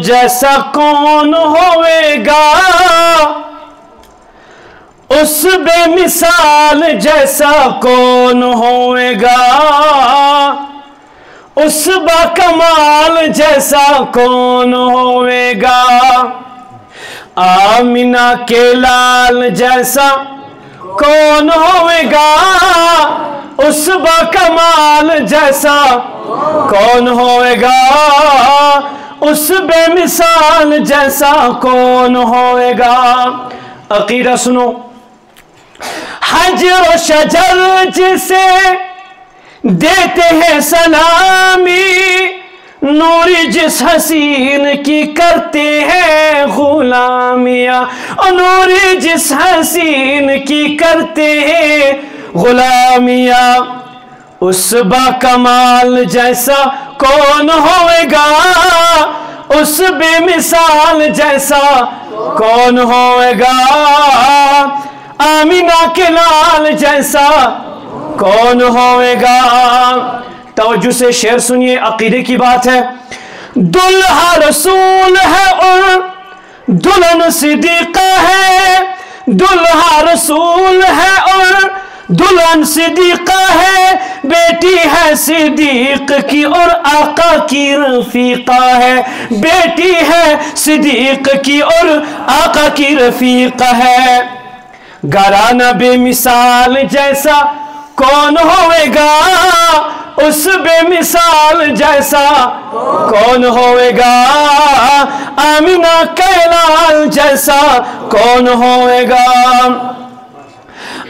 जैसा कौन होवेगा, उस बेमिसाल जैसा कौन होवेगा, उस बाकमाल जैसा कौन होवेगा। आमिना के लाल जैसा कौन होवेगा, उस बाकमाल जैसा कौन होवेगा, उस बेमिसाल जैसा कौन होवेगा। अकीदा सुनो। हजर शजर जिसे देते हैं सलामी, नूरी जिस हसीन की करते हैं गुलामिया, नूरी जिस हसीन की करते हैं गुलामिया, उस बाकमाल जैसा कौन होएगा, उस बेमिसाल जैसा कौन होएगा, आमीना के लाल जैसा कौन होएगा। तवज्जो से शेर सुनिए, अकीदे की बात है। दुल्हा रसूल है और दुल्हन सिद्दीक़ा है, दुल्हा रसूल है और दुल्हन सिद्दीक़ा है, बेटी है सिद्दीक़ की और आका की रफ़ीक़ा है, बेटी है सिद्दीक़ की और आका की रफ़ीक़ा है। घराना बेमिसाल जैसा कौन होएगा, उस बेमिसाल जैसा कौन होएगा, आमीना के लाल जैसा कौन होएगा।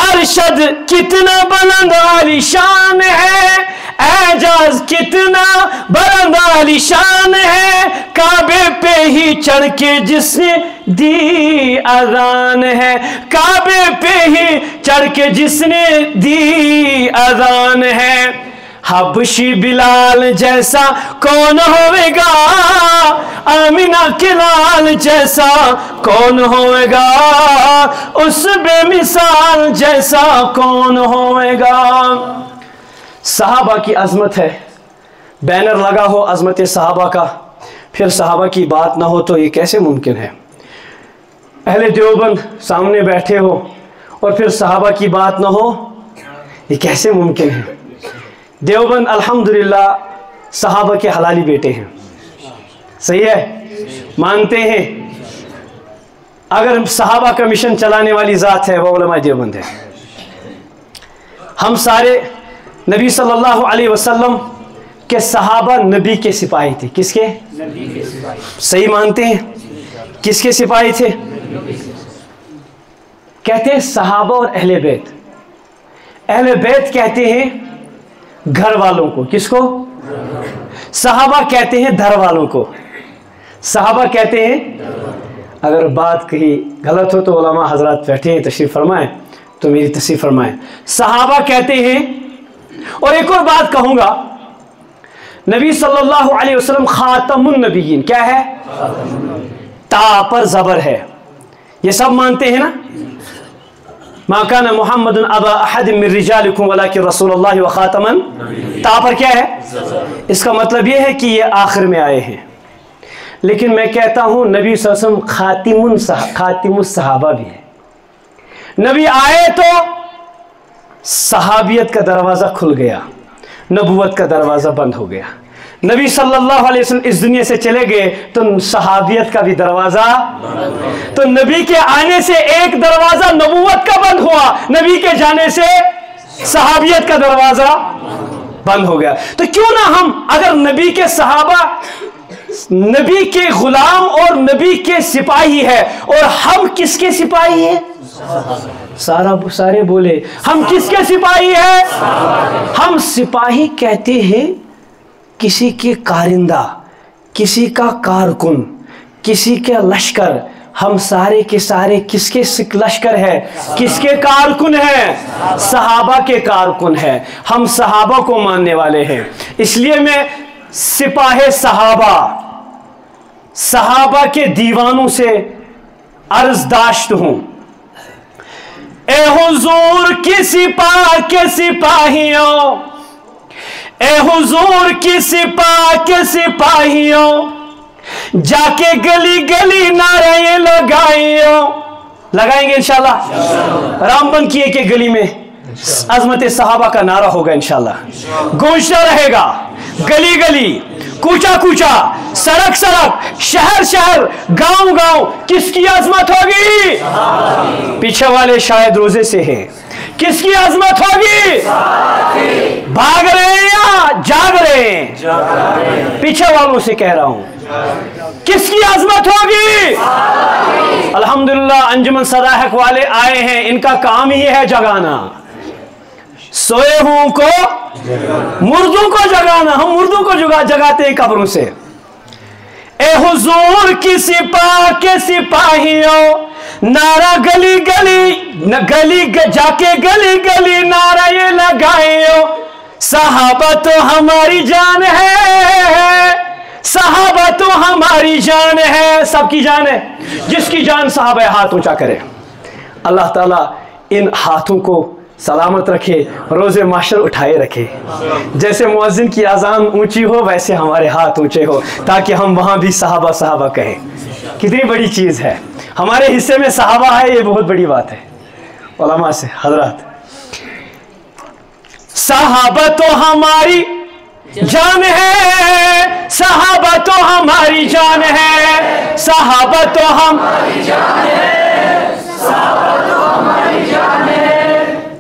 अरशद कितना बुलंद आलीशान है, एजाज कितना बुलंद आलीशान है, काबे पे ही चढ़ के जिसने दी अज़ान है, काबे पे ही चढ़ के जिसने दी अज़ान है। हबशी बिलाल जैसा कौन होएगा, आमीना के लाल जैसा कौन होएगा, उस बेमिसाल जैसा कौन होएगा। सहाबा की अजमत है, बैनर लगा हो अजमत सहाबा का, फिर सहाबा की बात ना हो तो ये कैसे मुमकिन है। अहले देवबंद सामने बैठे हो और फिर सहाबा की बात ना हो, ये कैसे मुमकिन है। देवबंद अल्हम्दुलिल्लाह सहाबा के हलाली बेटे हैं, सही है, मानते हैं। अगर सहाबा का मिशन चलाने वाली ज़ात है वो उलमा देवबंद है। हम सारे नबी सल्लल्लाहु अलैहि वसल्लम के सहाबा नबी के सिपाही थे। किसके? नबी के सिपाही। सही मानते हैं? किसके सिपाही थे? कहते हैं सहाबा और अहले बैत। अहले बैत कहते हैं घर वालों को। किसको? सहाबा कहते हैं धर वालों को। सहाबा कहते हैं, अगर बात कहीं गलत हो तो उलमा हजरात बैठे हैं, तशरीफ फरमाएं तो मेरी तशरीफ फरमाएं। सहाबा कहते हैं, और एक और बात कहूंगा, नबी सल्लल्लाहु अलैहि वसल्लम खातमुन नबीयीन क्या है? ता पर जबर है, ये सब मानते हैं ना। मा कान मुहम्मदुन अबा अहद मिन रिजालिकुम वलाकिन रसूलुल्लाह व खातमन, ता पर क्या है? इसका मतलब ये है कि ये आखिर में आए हैं। लेकिन मैं कहता हूँ नबी सल्लल्लाहु अलैहि वसल्लम खातिमुस सहाबा भी है। नबी आए तो सहाबियत का दरवाज़ा खुल गया, नबूवत का दरवाज़ा बंद हो गया। नबी सल्लल्लाहु अलैहि वसल्लम इस दुनिया से चले गए तो सहाबियत का भी दरवाज़ा, तो नबी के आने से एक दरवाज़ा नबूवत का बंद हुआ, नबी के जाने से सहाबियत का दरवाज़ा बंद हो गया। तो क्यों ना हम, अगर नबी के सहाबा नबी के गुलाम और नबी के सिपाही है, और हम किसके सिपाही हैं? सारे बोले हम किसके सिपाही हैं? हम सिपाही कहते हैं किसी के कारिंदा, किसी का कारकुन, किसी के लश्कर। हम सारे के सारे किसके लश्कर है? किसके कारकुन है? सहाबा के कारकुन है। हम सहाबा को मानने वाले हैं, इसलिए मैं सिपाहे सहाबा, सहाबा के दीवानों से अर्जदाश्त हूं। ए हुजूर की सिपाह के सिपाहियों, ए हुजूर की सिपाह के सिपाहियों, जाके गली गली नारे ये लगाएंगे इंशाल्लाह। रामबन की एक गली में अजमत सहाबा का नारा होगा इंशाल्लाह, गूंजता रहेगा गली गली, कूचा कूचा, सड़क सड़क, शहर शहर, गांव गांव। किसकी अजमत होगी? पीछे वाले शायद रोजे से हैं। किसकी अजमत होगी? भाग रहे हैं या जाग रहे हैं? पीछे वालों से कह रहा हूं, किसकी अजमत होगी? अल्हम्दुलिल्लाह अंजुमन सदाहक वाले आए हैं, इनका काम ही है जगाना, सोए हुओं को, मुर्दों को जगाना। हम मुर्दों को जगाते हैं कब्रों से। ए हुजूर की सिपाह के सिपाहियों, नारा गली गली जाके गली गली नारा ये लगाइयो, सहाबा तो हमारी जान है, सहाबा तो हमारी जान है। सबकी जान है, जिसकी जान सहाबा है हाथ ऊंचा करे। अल्लाह ताला इन हाथों को सलामत रखे, रोज़े माशर उठाए रखे। जैसे मुअज्जिन की अजान ऊंची हो वैसे हमारे हाथ ऊंचे हो, ताकि हम वहाँ भी सहाबा सहाबा कहें। कितनी बड़ी चीज़ है, हमारे हिस्से में सहाबा है, ये बहुत बड़ी बात है। उलमा से हजरत, सहाबा तो हमारी जान है, सहाबा तो हमारी जान है, सहाबा तो हमारी जान है, सहाबा तो हमारी जान है।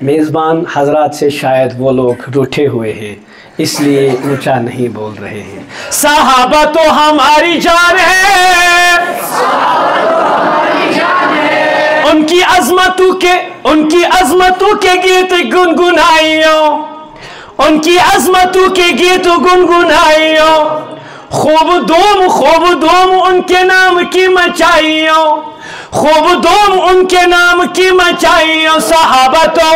मेज़बान हजरात से शायद वो लोग रूठे हुए हैं, इसलिए ऊंचा नहीं बोल रहे हैं। सहाबा तो हमारी जान है, उनकी अज़मतों के गीत गुनगुनाइयो, उनकी अज़मतों के गीत गुनगुनाइयो, खूब धूम उनके नाम की मचाइयो, खूब धूम उनके नाम की मचाइयो। सहाबा तो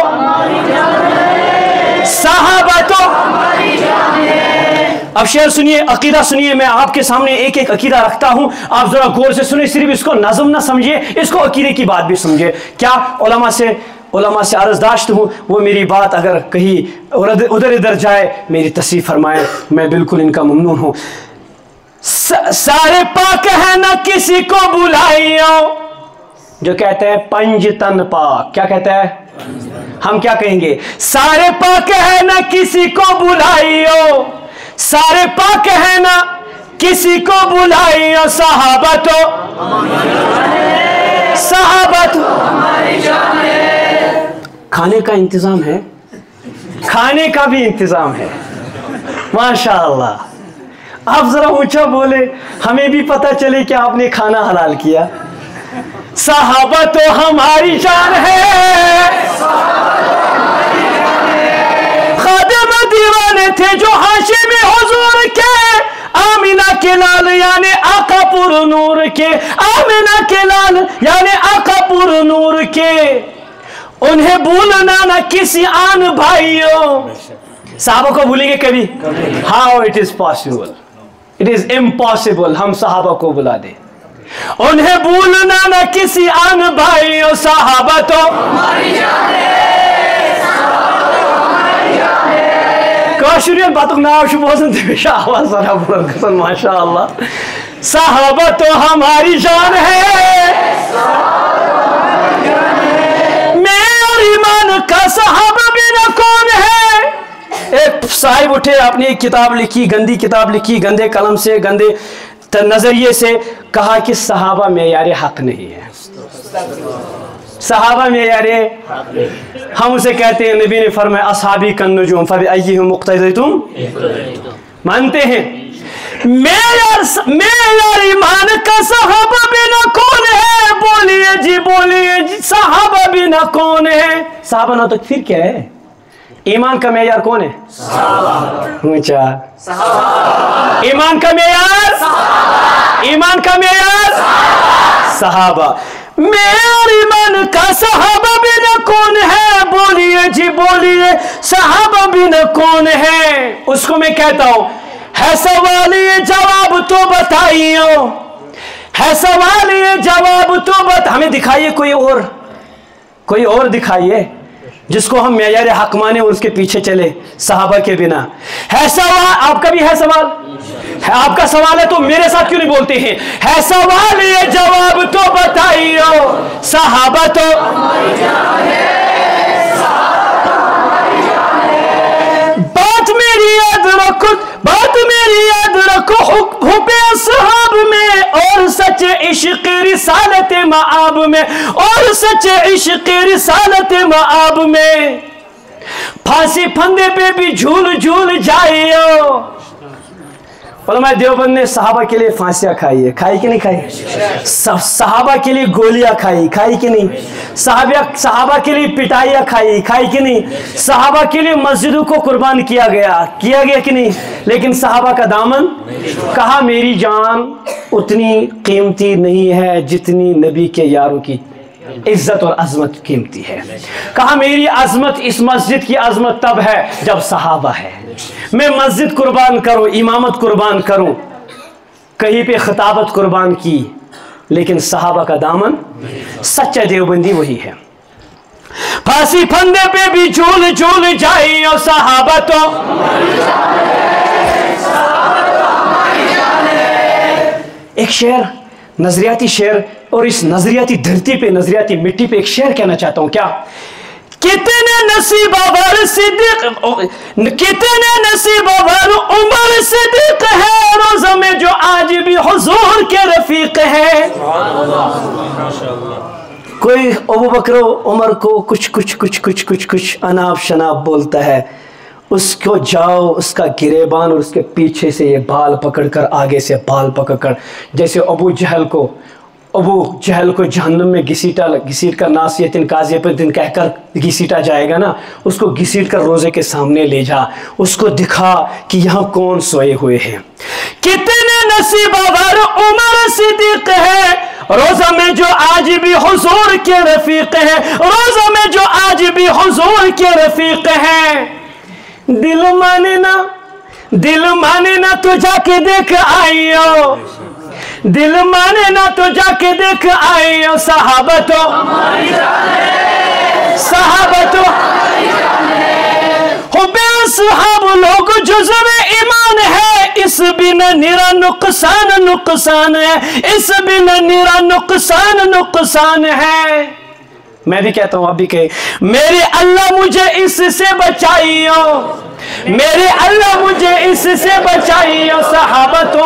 अब शेर सुनिए, अकीदा सुनिए। मैं आपके सामने एक एक अकीदा रखता हूं, आप जरा गौर से सुनिए। सिर्फ इसको नज़म ना समझिए, इसको अकीदे की बात भी समझिए। क्या उलमा से अर्ज़दाश्त हूँ, वो मेरी बात अगर कहीं उधर इधर जाए मेरी तस्रीह फरमाए, मैं बिल्कुल इनका ममनून हूँ। सारे पाक है ना किसी को बुलाइयो, जो कहते हैं पंज तन पाक, क्या कहता है? हम क्या कहेंगे? सारे पाक है ना किसी को बुलाइयो, सारे पाक है ना किसी को बुलाइयो। सहाबा तो हमारी जान है। खाने का इंतजाम है, खाने का भी इंतजाम है, माशाअल्लाह। आप जरा ऊंचा बोले, हमें भी पता चले कि आपने खाना हलाल किया। सहाबा तो हमारी जान है, खादिम दीवाने थे जो हाशिम हुजूर के, आमिना के लाल यानी आका पुर नूर के, आमिना के लाल यानी आका पुर नूर के, उन्हें भूलना ना किसी आन भाइयों। सहाबा को भूलेंगे कभी? How it is possible, it is impossible हम सहाबा को भुला दे। उन्हें भूलना ना किसी आन भाइयों। सहाबा तो हमारी जान है, काशुरियन बातों ना शुभोसन देशा आवाज सारा बुलंद कसन माशाअल्लाह। सहाबा तो हमारी जान है, मेरे ईमान का सहाबा बिना कौन है। एक साहिब उठे, अपनी एक किताब लिखी, गंदी किताब लिखी, गंदे कलम से, गंदे नजरिए से कहा कि सहाबा मेयारे हक नहीं है, सहाबा मेयारे। हम उसे कहते हैं, नबी ने फरमाया असहाबी कन्नुजुम फबिअय्यिहिम मुक्तदीतुम, मानते हैं मेयार ईमान का सहाबा बिना कौन है। बोलिए जी, बोलिए जी, सहाबा बिना कौन है। सहाबा ना तो फिर क्या है? ईमान का मेयार कौन है? ऊंचा ईमान का मेयार, ईमान का मेयार सहाबा। मेरे ईमान का सहाबा बिना कौन है। बोलिए जी, बोलिए, सहाबा बिना कौन है। उसको मैं कहता हूं, है सवाल ये जवाब तो बताइयो, है सवाल ये जवाब तो हमें दिखाइए, कोई और दिखाइए जिसको हम मेयार हक माने और उसके पीछे चले, सहाबा के बिना। है सवाल, आपका भी है सवाल? आपका सवाल है तो मेरे साथ क्यों नहीं बोलते हैं? है सवाल ये जवाब तो बताइयो, सहाबा तो बात मेरी याद रखो, बात मेरी याद रखो, हुब्बे असहाब में और सच्चे इश्क़ रिसालत मआब में, और सच्चे इश्क़ रिसालत मआब में फांसी फंदे पे भी झूल झूल जाइयो। उलमा देवबंद ने सहाबा के लिए फांसियां खाई है, खाई कि नहीं खाई? सहाबा के लिए गोलियां खाई, खाई कि नहीं? सहाबा के लिए पिटाइयां खाई, खाई कि नहीं? सहाबा के लिए मस्जिदों को कुर्बान किया गया कि नहीं? लेकिन सहाबा का दामन, कहा मेरी जान उतनी कीमती नहीं है जितनी नबी के यारों की इज्जत और अजमत कीमती है। कहा मेरी अजमत, इस मस्जिद की अजमत तब है जब सहाबा है। मैं मस्जिद कुर्बान करूं, इमामत कुर्बान करूं, कहीं पे खिताबत कुर्बान की, लेकिन सहाबा का दामन, सच्चा देवबंदी वही है। फांसी फंदे पे भी झूल झूल जाए और सहाबा तो एक शेर, नजरियाती शेर, और इस नजरियाती धरती पे, नजरियाती मिट्टी पे एक शेर कहना चाहता हूं। क्या? कितने नसीबावर सिद्दीक, कितने नसीबावर उमर सिद्दीक है रोज़ा में जो आज भी हुजूर के रफीक है। कोई अबू बकर उमर को कुछ अनाप शनाप बोलता है, उसको जाओ उसका गिरेबान और उसके पीछे से ये बाल पकड़कर, आगे से बाल पकड़कर, जैसे अबू जहल को जहन्नम में घसीट कर नासियतिन काज़िया पर दिन कहकर घसीटा जाएगा ना, उसको घसीट कर रोज़े के सामने ले जा, उसको दिखा कि यहाँ कौन सोए हुए हैं। कितने नसीबावर उमर सिद्दीक है रोज़ा में जो आज भी हुजूर के रफीक है, रोज़ा में जो आज भी हुजूर के रफीक है। दिल माने ना तो जाके देख आइयो, दिल माने ना तो जाके देख आइयो, सहाबा तो हुब्बे असहाब लोग जुज़्वे ईमान है, इस बिना निरा नुकसान है, इस बिना निरा नुकसान है। मैं भी कहता हूं, आप भी कहे, मेरे अल्लाह मुझे इससे बचाइयो, मेरे अल्लाह मुझे इससे बचाइयो, सहाबा तो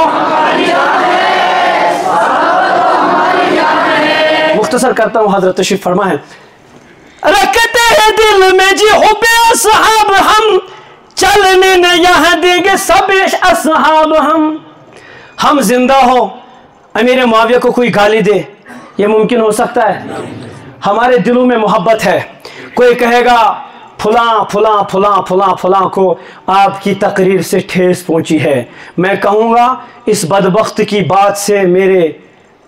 मुख्तसर करता हूं, हजरत तशरीफ फरमा है। रखते हैं दिल में जी हुब्बे असहाब हम, चलने न यहाँ देंगे सब असहाब हम जिंदा हो अमीर मुआविया को कोई गाली दे, ये मुमकिन हो सकता है? हमारे दिलों में मोहब्बत है। कोई कहेगा फलां को आपकी तकरीर से ठेस पहुंची है, मैं कहूँगा इस बदबख्त की बात से मेरे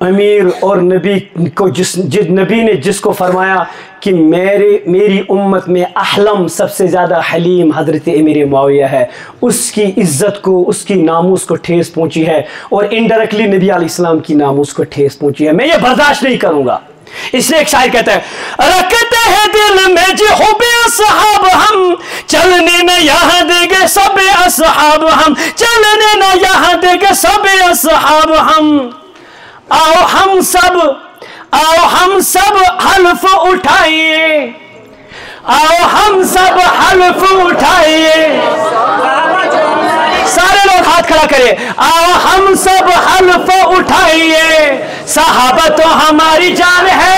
अमीर और नबी को, नबी ने जिसको फरमाया कि मेरी उम्मत में अहलम सबसे ज़्यादा हलीम हज़रत अमीर मुआविया है, उसकी इज़्ज़त को, उसकी नामूस को ठेस पहुंची है, और इनडायरेक्टली नबी अलैहिस्सलाम की नामूस को ठेस पहुंची है। मैं ये बर्दाश्त नहीं करूँगा। इसलिए एक शायर कहता है, रखते हैं दिल में जी हुब्बे असहाब हम, चलने न यहाँ देंगे सब असहाब हम, चलने न यहाँ देंगे सब असहाब हम। आओ हम सब हल्फ उठाइए, आओ हम सब हल्फ उठाइए, सारे लोग हाथ खड़ा करें, आओ हम सब हल्फ उठाइए, सहाबा तो हमारी जान है,